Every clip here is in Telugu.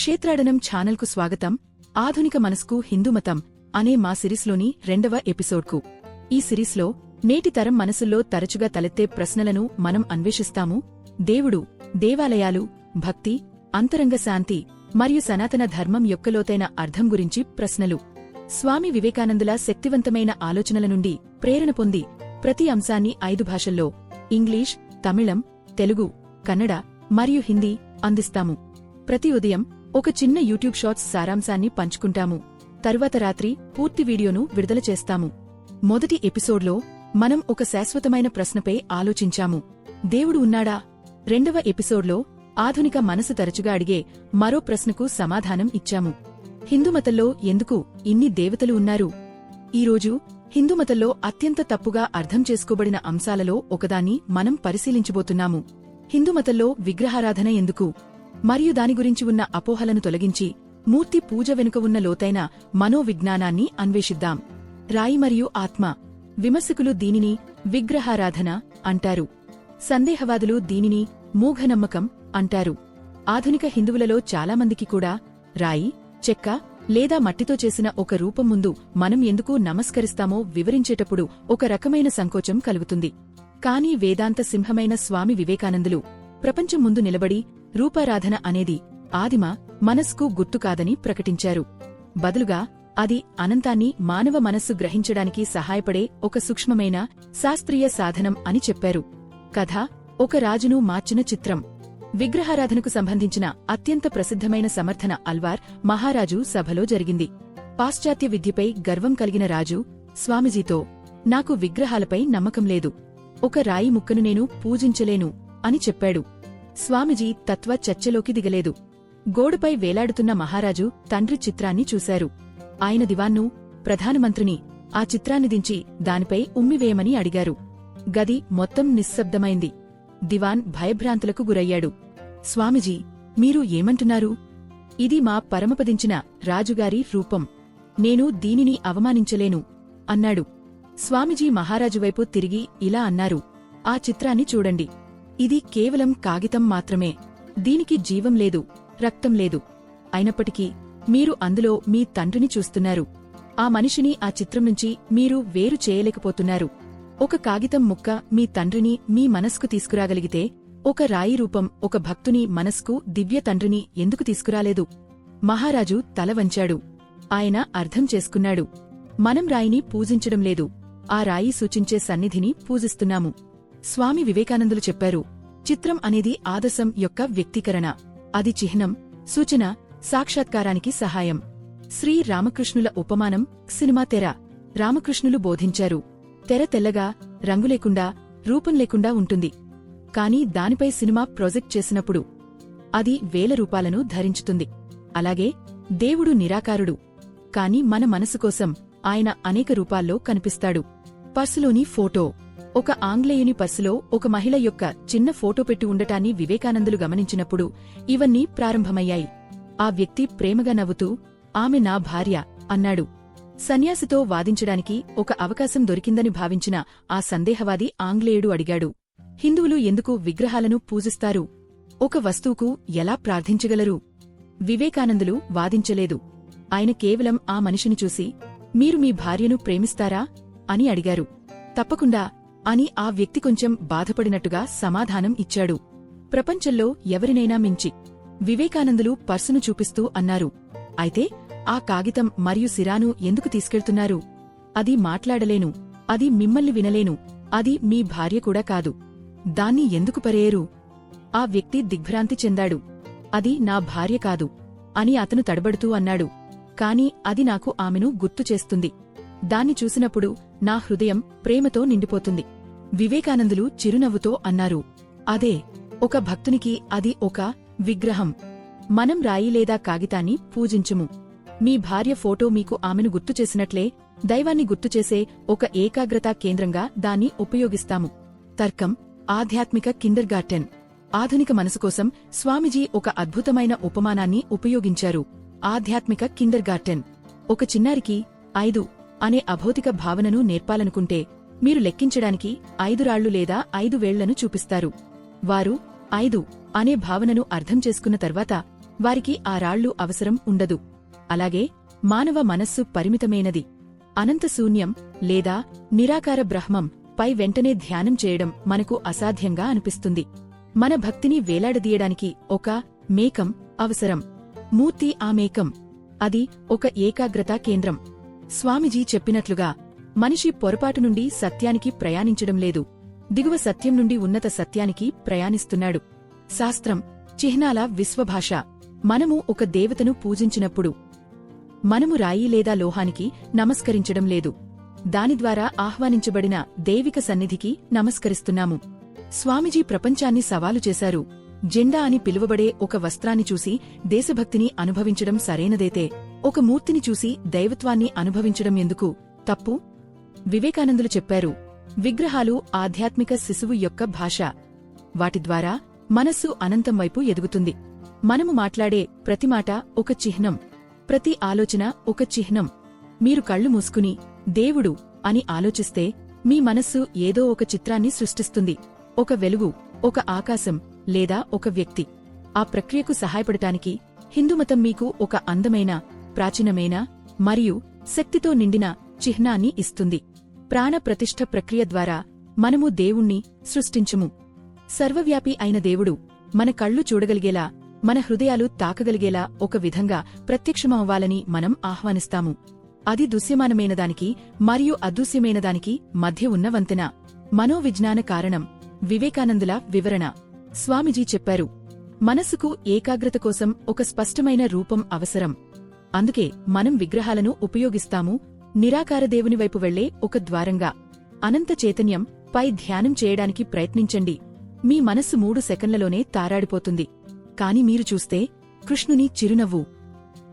క్షేత్రాడనం ఛానల్కు స్వాగతం. ఆధునిక మనస్కు హిందూమతం అనే మా సిరీస్లోని 2వ ఎపిసోడ్కు. ఈ సిరీస్లో నేటి తరం మనసుల్లో తరచుగా తలెత్తే ప్రశ్నలను మనం అన్వేషిస్తాము. దేవుడు, దేవాలయాలు, భక్తి, అంతరంగ శాంతి మరియు సనాతన ధర్మం యొక్క లోతైన అర్థం గురించి ప్రశ్నలు. స్వామి వివేకానందుల శక్తివంతమైన ఆలోచనల నుండి ప్రేరణ పొంది ప్రతి అంశాన్ని 5 భాషల్లో ఇంగ్లీష్, తమిళం, తెలుగు, కన్నడ మరియు హిందీ అందిస్తాము. ప్రతి ఉదయం ఒక చిన్న యూట్యూబ్ షార్ట్స్ సారాంశాన్ని పంచుకుంటాము. తరువాత రాత్రి పూర్తి వీడియోను విడుదల చేస్తాము. మొదటి ఎపిసోడ్లో మనం ఒక శాశ్వతమైన ప్రశ్నపై ఆలోచించాము. దేవుడు ఉన్నాడా? 2వ ఎపిసోడ్లో ఆధునిక మనసు తరచుగా అడిగే మరో ప్రశ్నకు సమాధానం ఇచ్చాము. హిందూమతంలో ఎందుకు ఇన్ని దేవతలు ఉన్నారు? ఈరోజు హిందూమతంలో అత్యంత తప్పుగా అర్థం చేసుకోబడిన అంశాలలో ఒకదాన్ని మనం పరిశీలించబోతున్నాము. హిందూమతంలో విగ్రహారాధన ఎందుకు మరియు దాని గురించి ఉన్న అపోహలను తొలగించి మూర్తి పూజ వెనుక ఉన్న లోతైన మనోవిజ్ఞానాన్ని అన్వేషిద్దాం. రాయి మరియు ఆత్మ. విమర్శకులు దీనిని విగ్రహారాధన అంటారు. సందేహవాదులు దీనిని మూఢనమ్మకం అంటారు. ఆధునిక హిందువులలో చాలామందికి కూడా రాయి, చెక్క లేదా మట్టితో చేసిన ఒక రూపం ముందు మనం ఎందుకు నమస్కరిస్తామో వివరించేటప్పుడు ఒక రకమైన సంకోచం కలుగుతుంది. కాని వేదాంత సింహమైన స్వామి వివేకానందులు ప్రపంచం ముందు నిలబడి రూపారాధన అనేది ఆదిమ మనస్కు గుర్తు కాదని ప్రకటించారు. బదులుగా అది అనంతాన్ని మానవ మనస్సు గ్రహించడానికి సహాయపడే ఒక సూక్ష్మమైన శాస్త్రీయ సాధనం అని చెప్పారు. కథ: ఒక రాజును మార్చిన చిత్రం. విగ్రహారాధనకు సంబంధించిన అత్యంత ప్రసిద్ధమైన సమర్థన అల్వార్ మహారాజు సభలో జరిగింది. పాశ్చాత్య విద్యపై గర్వం కలిగిన రాజు స్వామిజీతో, నాకు విగ్రహాలపై నమ్మకం లేదు, ఒక రాయి ముక్కను నేను పూజించలేను అని చెప్పాడు. స్వామిజీ తత్వ చర్చలోకి దిగలేదు. గోడపై వేలాడుతున్న మహారాజు తండ్రి చిత్రాన్ని చూశారు. ఆయన దివాన్ను, ప్రధానమంత్రిని ఆ చిత్రాన్ని దించి దానిపై ఉమ్మివేయమని అడిగారు. గది మొత్తం నిశ్శబ్దమైంది. దివాన్ భయభ్రాంతులకు గురయ్యాడు. స్వామిజీ, మీరు ఏమంటున్నారు? ఇది మా పరమపదించిన రాజుగారి రూపం. నేను దీనిని అవమానించలేను అన్నాడు. స్వామిజీ మహారాజువైపు తిరిగి ఇలా అన్నారు, ఆ చిత్రాన్ని చూడండి. ఇది కేవలం కాగితం మాత్రమే. దీనికి జీవం లేదు, రక్తం లేదు. అయినప్పటికీ మీరు అందులో మీ తండ్రిని చూస్తున్నారు. ఆ మనిషిని ఆ చిత్రం నుంచి మీరు వేరు చేయలేకపోతున్నారు. ఒక కాగితం ముక్క మీ తండ్రిని మీ మనస్కు తీసుకురాగలిగితే ఒక రాయి రూపం ఒక భక్తుని మనస్కు దివ్య తండ్రిని ఎందుకు తీసుకురాలేదు? మహారాజు తల వంచాడు. ఆయన అర్థం చేసుకున్నాడు. మనం రాయిని పూజించడం లేదు, ఆ రాయి సూచించే సన్నిధిని పూజిస్తున్నాము. స్వామి వివేకానందులు చెప్పారు, చిత్రం అనేది ఆదర్శం యొక్క వ్యక్తీకరణ. అది చిహ్నం, సూచన, సాక్షాత్కారానికి సహాయం. శ్రీ రామకృష్ణుల ఉపమానం సినిమా తెర. రామకృష్ణులు బోధించారు, తెర తెల్లగా, రంగులేకుండా, రూపం లేకుండా ఉంటుంది. కాని దానిపై సినిమా ప్రొజెక్ట్ చేసినప్పుడు అది వేల రూపాలను ధరించుతుంది. అలాగే దేవుడు నిరాకారుడు, కాని మన మనసు కోసం ఆయన అనేక రూపాల్లో కనిపిస్తాడు. పర్సులోని ఫోటో. ఒక ఆంగ్లేయుని పర్సులో ఒక మహిళ యొక్క చిన్న ఫోటో పెట్టి ఉండటాన్ని వివేకానందులు గమనించినప్పుడు ఇవన్నీ ప్రారంభమయ్యాయి. ఆ వ్యక్తి ప్రేమగా నవ్వుతూ, ఆమె నా భార్య అన్నాడు. సన్యాసితో వాదించడానికి ఒక అవకాశం దొరికిందని భావించిన ఆ సందేహవాది ఆంగ్లేయుడు అడిగాడు, హిందువులు ఎందుకు విగ్రహాలను పూజిస్తారు? ఒక వస్తువుకు ఎలా ప్రార్థించగలరు? వివేకానందులు వాదించలేదు. ఆయన కేవలం ఆ మనిషిని చూసి, మీరు మీ భార్యను ప్రేమిస్తారా అని అడిగారు. తప్పకుండా అని ఆ వ్యక్తి కొంచెం బాధపడినట్టుగా సమాధానం ఇచ్చాడు. ప్రపంచంలో ఎవరినైనా మించి వివేకానందులు పర్సును చూపిస్తూ అన్నారు, అయితే ఆ కాగితం మరియు సిరాను ఎందుకు తీసుకెళ్తున్నారు? అది మాట్లాడలేను, అది మిమ్మల్ని వినలేను, అది మీ భార్య కూడా కాదు. దాన్ని ఎందుకు పరేయరు? ఆ వ్యక్తి దిగ్భ్రాంతి చెందాడు. అది నా భార్య కాదు అని అతను తడబడుతూ అన్నాడు. కాని అది నాకు ఆమెను గుర్తు చేస్తుంది. దాన్ని చూసినప్పుడు నా హృదయం ప్రేమతో నిండిపోతుంది. వివేకానందులు చిరునవ్వుతో అన్నారు, అదే, ఒక భక్తునికి అది ఒక విగ్రహం. మనం రాయి లేదా కాగితాన్ని పూజించుము. మీ భార్య ఫోటో మీకు ఆమెను గుర్తుచేసినట్లే దైవాన్ని గుర్తుచేసే ఒక ఏకాగ్రతా కేంద్రంగా దాన్ని ఉపయోగిస్తాము. తర్కం: ఆధ్యాత్మిక కిండర్గార్టెన్. ఆధునిక మనసు కోసం స్వామిజీ ఒక అద్భుతమైన ఉపమానాన్ని ఉపయోగించారు. ఆధ్యాత్మిక కిండర్గార్టెన్. ఒక చిన్నారికి 5 అనే అభౌతిక భావనను నేర్పాలనుకుంటే మీరు లెక్కించడానికి 5 రాళ్లు లేదా 5 వేళ్లను చూపిస్తారు. వారు 5 అనే భావనను అర్థం చేసుకున్న తర్వాత వారికి ఆ రాళ్ళు అవసరం ఉండదు. అలాగే మానవ మనస్సు పరిమితమైనది. అనంతశూన్యం లేదా నిరాకార బ్రహ్మం పై వెంటనే ధ్యానం చేయడం మనకు అసాధ్యంగా అనిపిస్తుంది. మన భక్తిని వేలాడదీయడానికి ఒక మేకం అవసరం. మూర్తి ఆ మేకం. అది ఒక ఏకాగ్రతా కేంద్రం. స్వామిజీ చెప్పినట్లుగా మనిషి పొరపాటు నుండి సత్యానికి ప్రయాణించడం లేదు, దిగువ సత్యం నుండి ఉన్నత సత్యానికి ప్రయాణిస్తున్నాడు. శాస్త్రం చిహ్నాల విశ్వభాష. మనము ఒక దేవతను పూజించినప్పుడు మనము రాయి లేదా లోహానికి నమస్కరించడం లేదు, దాని ద్వారా ఆహ్వానించబడిన దైవిక సన్నిధికి నమస్కరిస్తున్నాము. స్వామిజీ ప్రపంచాన్ని సవాలు చేశారు. జెండా అని పిలువబడే ఒక వస్త్రాన్ని చూసి దేశభక్తిని అనుభవించడం సరైనదైతే, ఒక మూర్తిని చూసి దైవత్వాన్ని అనుభవించడం ఎందుకు తప్పు? వివేకానందులు చెప్పారు, విగ్రహాలు ఆధ్యాత్మిక శిశువు యొక్క భాష. వాటి ద్వారా మనస్సు అనంతం వైపు ఎదుగుతుంది. మనము మాట్లాడే ప్రతి మాట ఒక చిహ్నం, ప్రతి ఆలోచన ఒక చిహ్నం. మీరు కళ్ళు మూసుకుని దేవుడు అని ఆలోచిస్తే మీ మనస్సు ఏదో ఒక చిత్రాన్ని సృష్టిస్తుంది. ఒక వెలుగు, ఒక ఆకాశం లేదా ఒక వ్యక్తి. ఆ ప్రక్రియకు సహాయపడటానికి హిందూమతం మీకు ఒక అందమైన, ప్రాచీనమైన మరియు శక్తితో నిండిన చిహ్నాన్ని ఇస్తుంది. ప్రాణ ప్రతిష్ఠ ప్రక్రియ ద్వారా మనము దేవుణ్ణి సృష్టించుము. సర్వవ్యాపి అయిన దేవుడు మన కళ్ళు చూడగలిగేలా, మన హృదయాలు తాకగలిగేలా ఒక విధంగా ప్రత్యక్షమవ్వాలని మనం ఆహ్వానిస్తాము. అది దృశ్యమానమైనదానికి మరియు అదృశ్యమైనదానికి మధ్య ఉన్న వంతెన. మనోవిజ్ఞాన కారణం. వివేకానందుల వివరణ. స్వామిజీ చెప్పారు, మనస్సుకు ఏకాగ్రత కోసం ఒక స్పష్టమైన రూపం అవసరం. అందుకే మనం విగ్రహాలను ఉపయోగిస్తాము, నిరాకార దేవుని వైపు వెళ్లే ఒక ద్వారంగా. అనంత చైతన్యం పై ధ్యానం చేయడానికి ప్రయత్నించండి. మీ మనస్సు 3 సెకన్లలోనే తారాడిపోతుంది. కాని మీరు చూస్తే కృష్ణుని చిరునవ్వు,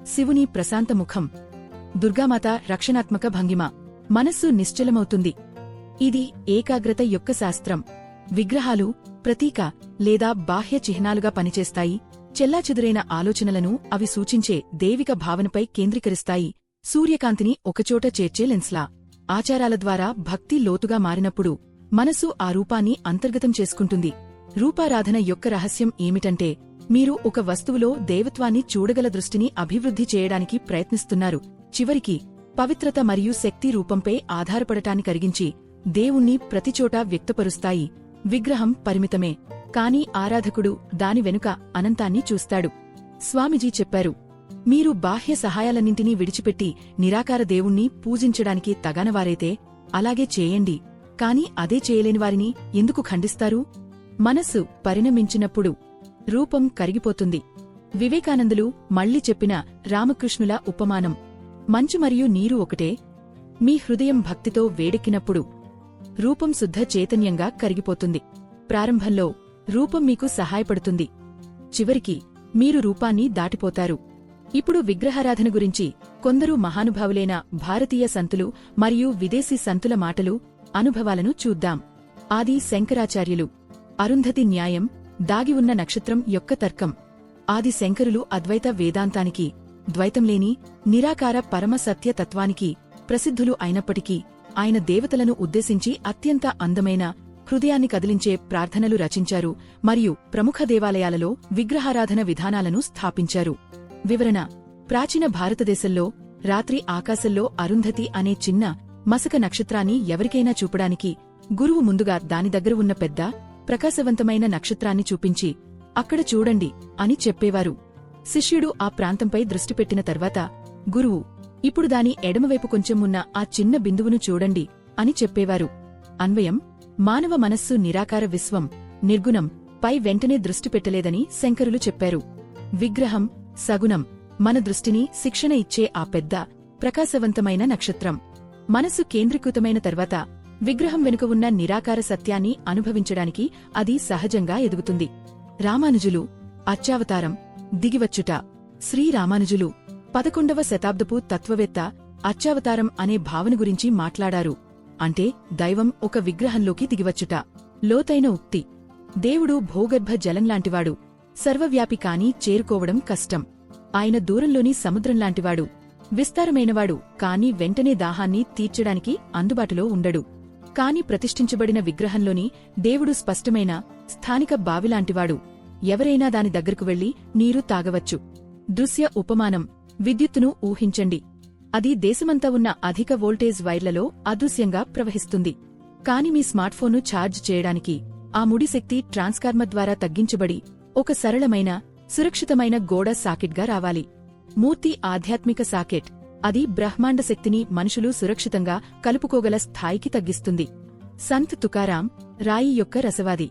శివుని ప్రశాంత ముఖం, దుర్గామాత రక్షణాత్మక భంగిమ, మనస్సు నిశ్చలమవుతుంది. ఇది ఏకాగ్రత యొక్క శాస్త్రం. విగ్రహాలు ప్రతీక లేదా బాహ్య చిహ్నాలుగా పనిచేస్తాయి. చెల్లాచెదురైన ఆలోచనలను అవి సూచించే దైవిక భావనపై కేంద్రీకరిస్తాయి. సూర్యకాంతిని ఒకచోట చేర్చే లెన్స్లా. ఆచారాల ద్వారా భక్తి లోతుగా మారినప్పుడు మనసు ఆ రూపాన్ని అంతర్గతం చేసుకుంటుంది. రూపారాధన యొక్క రహస్యం ఏమిటంటే, మీరు ఒక వస్తువులో దైవత్వాన్ని చూడగల దృష్టిని అభివృద్ధి చేయడానికి ప్రయత్నిస్తున్నారు. చివరికి పవిత్రత మరియు శక్తి రూపంపై ఆధారపడటాన్ని కరిగించి దేవుణ్ణి ప్రతిచోటా వ్యక్తపరుస్తాయి. విగ్రహం పరిమితమే, కాని ఆరాధకుడు దాని వెనుక అనంతాన్ని చూస్తాడు. స్వామిజీ చెప్పారు, మీరు బాహ్య సహాయాలన్నింటినీ విడిచిపెట్టి నిరాకార దేవుణ్ణి పూజించడానికి తగానవారైతే అలాగే చేయండి. కాని అదే చేయలేనివారిని ఎందుకు ఖండిస్తారు? మనస్సు పరిణమించినప్పుడు రూపం కరిగిపోతుంది. వివేకానందులు మళ్లీ చెప్పిన రామకృష్ణుల ఉపమానం. మంచు మరియు నీరు ఒకటే. మీ హృదయం భక్తితో వేడెక్కినప్పుడు రూపం శుద్ధ చైతన్యంగా కరిగిపోతుంది. ప్రారంభంలో రూపం మీకు సహాయపడుతుంది, చివరికి మీరు రూపాన్ని దాటిపోతారు. ఇప్పుడు విగ్రహారాధన గురించి కొందరు మహానుభావులైన భారతీయ సంతులు మరియు విదేశీ సంతుల మాటలు, అనుభవాలను చూద్దాం. ఆది శంకరాచార్యులు. అరుంధతి న్యాయం, దాగి ఉన్న నక్షత్రం యొక్క తర్కం. ఆది శంకరులు అద్వైత వేదాంతానికి, ద్వైతంలేని నిరాకార పరమ సత్య తత్వానికి ప్రసిద్ధులు అయినప్పటికీ ఆయన దేవతలను ఉద్దేశించి అత్యంత అందమైన, హృదయాన్ని కదిలించే ప్రార్థనలు రచించారు మరియు ప్రముఖ దేవాలయాలలో విగ్రహారాధన విధానాలను స్థాపించారు. వివరణ. ప్రాచీన భారతదేశంలో రాత్రి ఆకాశంలో అరుంధతి అనే చిన్న మసక నక్షత్రాన్ని ఎవరికైనా చూపడానికి గురువు ముందుగా దాని దగ్గర ఉన్న పెద్ద, ప్రకాశవంతమైన నక్షత్రాన్ని చూపించి, అక్కడ చూడండి అని చెప్పేవారు. శిష్యుడు ఆ ప్రాంతంపై దృష్టిపెట్టిన తర్వాత గురువు, ఇప్పుడు దాని ఎడమవైపు కొంచెం ఉన్న ఆ చిన్న బిందువును చూడండి అని చెప్పేవారు. అన్వయం. మానవ మనస్సు నిరాకార విశ్వం, నిర్గుణం పై వెంటనే దృష్టి పెట్టలేదని శంకరులు చెప్పారు. విగ్రహం సగుణం, మన దృష్టిని శిక్షణ ఇచ్చే ఆ పెద్ద, ప్రకాశవంతమైన నక్షత్రం. మనస్సు కేంద్రీకృతమైన తర్వాత విగ్రహం వెనుక ఉన్న నిరాకార సత్యాన్ని అనుభవించడానికి అది సహజంగా ఎదుగుతుంది. రామానుజులు. అర్చావతారం, దిగివచ్చుట. శ్రీరామానుజులు 11వ శతాబ్దపు తత్వవేత్త అర్చావతారం అనే భావన గురించి మాట్లాడారు. అంటే దైవం ఒక విగ్రహంలోకి దిగివచ్చుట. లోతైన ఉక్తి. దేవుడు భూగర్భ జలంలాంటివాడు, సర్వవ్యాపి కాని చేరుకోవడం కష్టం. ఆయన దూరంలోని సముద్రంలాంటివాడు, విస్తారమైనవాడు కాని వెంటనే దాహాన్ని తీర్చడానికి అందుబాటులో ఉండడు. కాని ప్రతిష్ఠించబడిన విగ్రహంలోని దేవుడు స్పష్టమైన, స్థానిక బావిలాంటివాడు. ఎవరైనా దాని దగ్గరకు వెళ్లి నీరు తాగవచ్చు. దృశ్య ఉపమానం: విద్యుత్తును ఊహించండి. అది దేశమంతా ఉన్న అధిక వోల్టేజ్ వైర్లలో అదృశ్యంగా ప్రవహిస్తుంది. కాని మీ స్మార్ట్ఫోన్ను ఛార్జ్ చేయడానికి ఆ ముడి శక్తి ట్రాన్స్ఫార్మర్ ద్వారా తగ్గించబడి ఒక సరళమైన, సురక్షితమైన గోడ సాకెట్గా రావాలి. మూర్తి ఆధ్యాత్మిక సాకెట్. అది బ్రహ్మాండ శక్తిని మనుషులు సురక్షితంగా కలుపుకోగల స్థాయికి తగ్గిస్తుంది. సంత్ తుకారాం రాయి యొక్క రసవాది.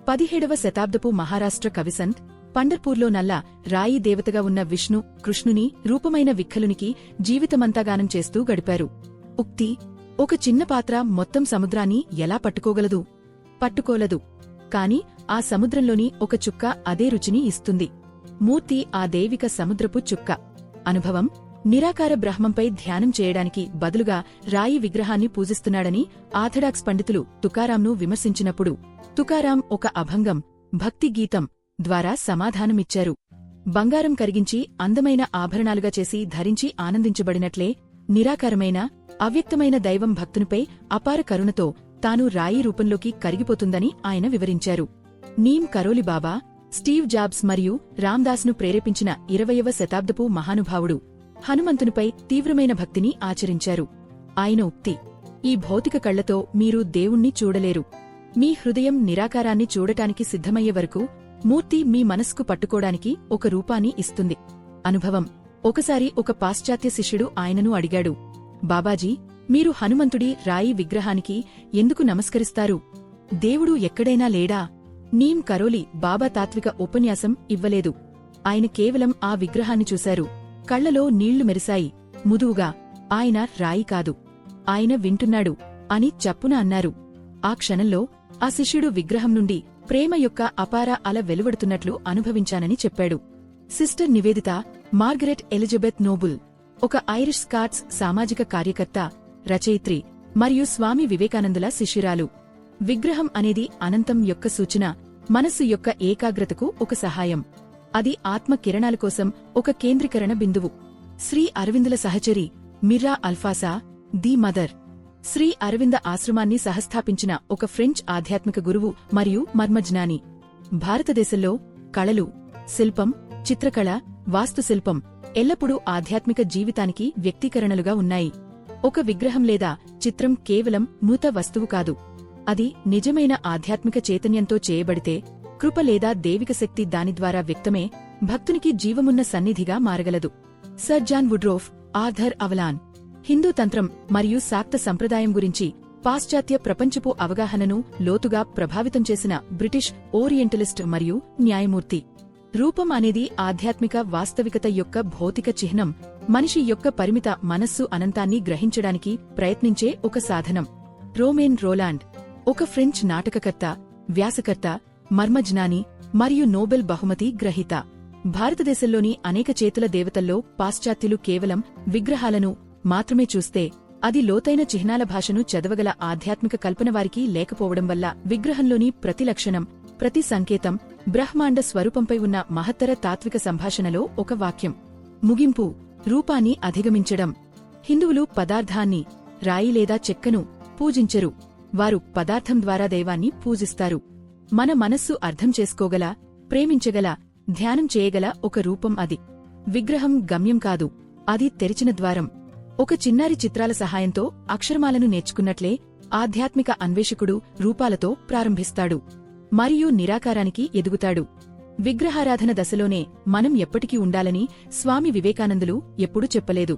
17వ శతాబ్దపు మహారాష్ట్ర కవిసంత్ పండర్పూర్లో నల్ల రాయి దేవతగా ఉన్న విష్ణు కృష్ణుని రూపమైన విక్కలునికి జీవితమంతాగానం చేస్తూ గడిపారు. ఉక్తి: ఒక చిన్న పాత్ర మొత్తం సముద్రాన్ని ఎలా పట్టుకోగలదు? పట్టుకోలదు. కాని ఆ సముద్రంలోని ఒక చుక్క అదే రుచిని ఇస్తుంది. మూర్తి ఆ దైవిక సముద్రపు చుక్క. అనుభవం: నిరాకార బ్రహ్మంపై ధ్యానం చేయడానికి బదులుగా రాయి విగ్రహాన్ని పూజిస్తున్నాడని ఆర్థడాక్స్ పండితులు తుకారాంను విమర్శించినప్పుడు తుకారాం ఒక అభంగం, భక్తి గీతం ద్వారా సమాధానమిచ్చారు. బంగారం కరిగించి అందమైన ఆభరణాలుగా చేసి ధరించి ఆనందించబడినట్లే నిరాకారమైన, అవ్యక్తమైన దైవం భక్తునిపై అపార కరుణతో తాను రాయి రూపంలోకి కరిగిపోతుందని ఆయన వివరించారు. నీమ్ కరోలి బాబా, స్టీవ్ జాబ్స్ మరియు రామ్దాస్ను ప్రేరేపించిన 20వ శతాబ్దపు మహానుభావుడు హనుమంతునిపై తీవ్రమైన భక్తిని ఆచరించారు. ఆయన ఉక్తి: ఈ భౌతిక కళ్లతో మీరు దేవుణ్ణి చూడలేరు. మీ హృదయం నిరాకారాన్ని చూడటానికి సిద్ధమయ్యే వరకు మూర్తి మీ మనస్సుకు పట్టుకోడానికి ఒక రూపాన్ని ఇస్తుంది. అనుభవం: ఒకసారి ఒక పాశ్చాత్య శిష్యుడు ఆయనను అడిగాడు, బాబాజీ, మీరు హనుమంతుడి రాయి విగ్రహానికి ఎందుకు నమస్కరిస్తారు? దేవుడు ఎక్కడైనా లేడా? నీమ్ కరోలి బాబా తాత్విక ఉపన్యాసం ఇవ్వలేదు. ఆయన కేవలం ఆ విగ్రహాన్ని చూశారు. కళ్లలో నీళ్లు మెరిశాయి. ముదువుగా, ఆయన రాయి కాదు, ఆయన వింటున్నాడు అని చప్పున అన్నారు. ఆ క్షణంలో ఆ శిష్యుడు విగ్రహం నుండి ప్రేమ యొక్క అపార అల వెలువడుతున్నట్లు అనుభవించానని చెప్పాడు. Sister Nivedita Margaret Elizabeth Noble ఒక ఐరిష్ స్కాట్స్ సామాజిక కార్యకర్త, రచయిత్రి మరియు స్వామి వివేకానందుల శిష్యురాలు. విగ్రహం అనేది అనంతం యొక్క సూచన, మనస్సు యొక్క ఏకాగ్రతకు ఒక సహాయం. అది ఆత్మ కిరణాల కోసం ఒక కేంద్రీకరణ బిందువు. Shri అరవిందుల సహచరి మిర్రా అల్ఫాసా, the mother. శ్రీ అరవింద ఆశ్రమాన్ని సహస్థాపించిన ఒక ఫ్రెంచ్ ఆధ్యాత్మిక గురువు మరియు మర్మజ్ఞాని. భారతదేశంలో కళలు, శిల్పం, చిత్రకళ, వాస్తుశిల్పం ఎల్లప్పుడూ ఆధ్యాత్మిక జీవితానికి వ్యక్తీకరణలుగా ఉన్నాయి. ఒక విగ్రహం లేదా చిత్రం కేవలం మూత వస్తువు కాదు. అది నిజమైన ఆధ్యాత్మిక చైతన్యంతో చేయబడితే, కృప లేదా దైవిక శక్తి దాని ద్వారా వ్యక్తమే భక్తునికి జీవమున్న సన్నిధిగా మారగలదు. Sir John Woodroffe, Arthur Avalon. Hindu తంత్రం మరియు శాక్త సంప్రదాయం గురించి పాశ్చాత్య ప్రపంచపు అవగాహనను లోతుగా ప్రభావితం చేసిన బ్రిటిష్ ఓరియంటలిస్ట్ మరియు న్యాయమూర్తి. రూపం అనేది ఆధ్యాత్మిక వాస్తవికత యొక్క భౌతిక చిహ్నం, మనిషి యొక్క పరిమిత మనస్సు అనంతాన్ని గ్రహించడానికి ప్రయత్నించే ఒక సాధనం. రోమేన్ రోలాండ్ ఒక ఫ్రెంచ్ నాటకకర్త, వ్యాసకర్త, మర్మజ్ఞాని మరియు నోబెల్ బహుమతి గ్రహీత. భారతదేశంలోని అనేక చేతుల దేవతల్లో పాశ్చాత్యులు కేవలం విగ్రహాలను మాత్రమే చూస్తే, అది లోతైన చిహ్నాల భాషను చదవగల ఆధ్యాత్మిక కల్పన వారికి లేకపోవడం వల్ల విగ్రహంలోని ప్రతి లక్షణం, ప్రతి సంకేతం బ్రహ్మాండ స్వరూపంపై ఉన్న మహత్తర తాత్విక సంభాషణలో ఒక వాక్యం. ముగింపు: రూపాన్ని అధిగమించడం. హిందువులు పదార్థాన్ని, రాయి లేదా చెక్కను పూజించరు. వారు పదార్థం ద్వారా దైవాన్ని పూజిస్తారు. మన మనస్సు అర్థం చేసుకోగల, ప్రేమించగల, ధ్యానం చేయగల ఒక రూపం అది. విగ్రహం గమ్యం కాదు, అది తెరిచిన ద్వారం. ఒక చిన్నారి చిత్రాల సహాయంతో అక్షరమాలను నేర్చుకున్నట్లే ఆధ్యాత్మిక అన్వేషకుడు రూపాలతో ప్రారంభిస్తాడు మరియు నిరాకారానికి ఎదుగుతాడు. విగ్రహారాధన దశలోనే మనం ఎప్పటికీ ఉండాలని స్వామి వివేకానందులు ఎప్పుడూ చెప్పలేదు.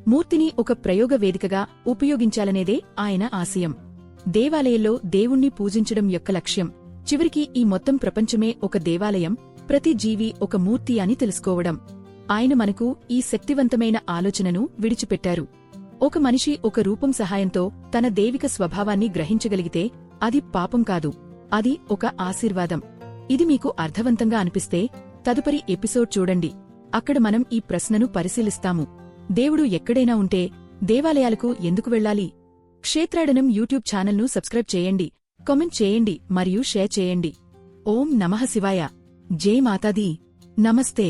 మూర్తిని ఒక ప్రయోగ వేదికగా ఉపయోగించాలనేదే ఆయన ఆశయం. దేవాలయంలో దేవుణ్ణి పూజించడం యొక్క లక్ష్యం చివరికి ఈ మొత్తం ప్రపంచమే ఒక దేవాలయం, ప్రతి జీవి ఒక మూర్తి అని తెలుసుకోవడం. ఆయన మనకు ఈ శక్తివంతమైన ఆలోచనను విడిచిపెట్టారు. ఒక మనిషి ఒక రూపం సహాయంతో తన దైవిక స్వభావాన్ని గ్రహించగలిగితే అది పాపం కాదు, అది ఒక ఆశీర్వాదం. ఇది మీకు అర్థవంతంగా అనిపిస్తే తదుపరి ఎపిసోడ్ చూడండి. అక్కడ మనం ఈ ప్రశ్నను పరిశీలిస్తాము. దేవుడు ఎక్కడైనా ఉంటే దేవాలయాలకు ఎందుకు వెళ్ళాలి? క్షేత్రాడనం యూట్యూబ్ ఛానల్ను సబ్స్క్రైబ్ చేయండి, కామెంట్ చేయండి మరియు షేర్ చేయండి. ఓం నమః శివాయ. జై మాతాదీ. నమస్తే.